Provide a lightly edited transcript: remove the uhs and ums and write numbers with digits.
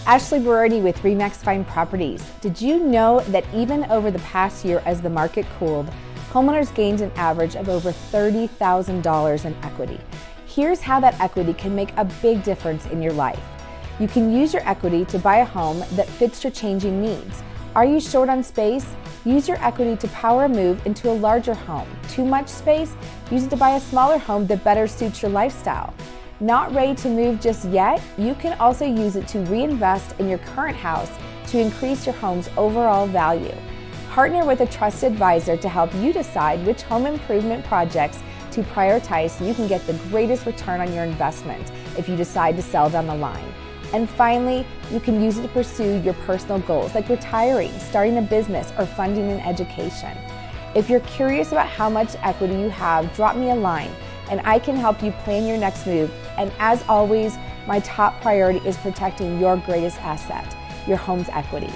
Ashley Berardi with REMAX Fine Properties. Did you know that even over the past year as the market cooled, homeowners gained an average of over $30,000 in equity? Here's how that equity can make a big difference in your life. You can use your equity to buy a home that fits your changing needs. Are you short on space? Use your equity to power a move into a larger home. Too much space? Use it to buy a smaller home that better suits your lifestyle. Not ready to move just yet? You can also use it to reinvest in your current house to increase your home's overall value. Partner with a trusted advisor to help you decide which home improvement projects to prioritize so you can get the greatest return on your investment if you decide to sell down the line. And finally, you can use it to pursue your personal goals like retiring, starting a business, or funding an education. If you're curious about how much equity you have, drop me a line and I can help you plan your next move. And as always, my top priority is protecting your greatest asset, your home's equity.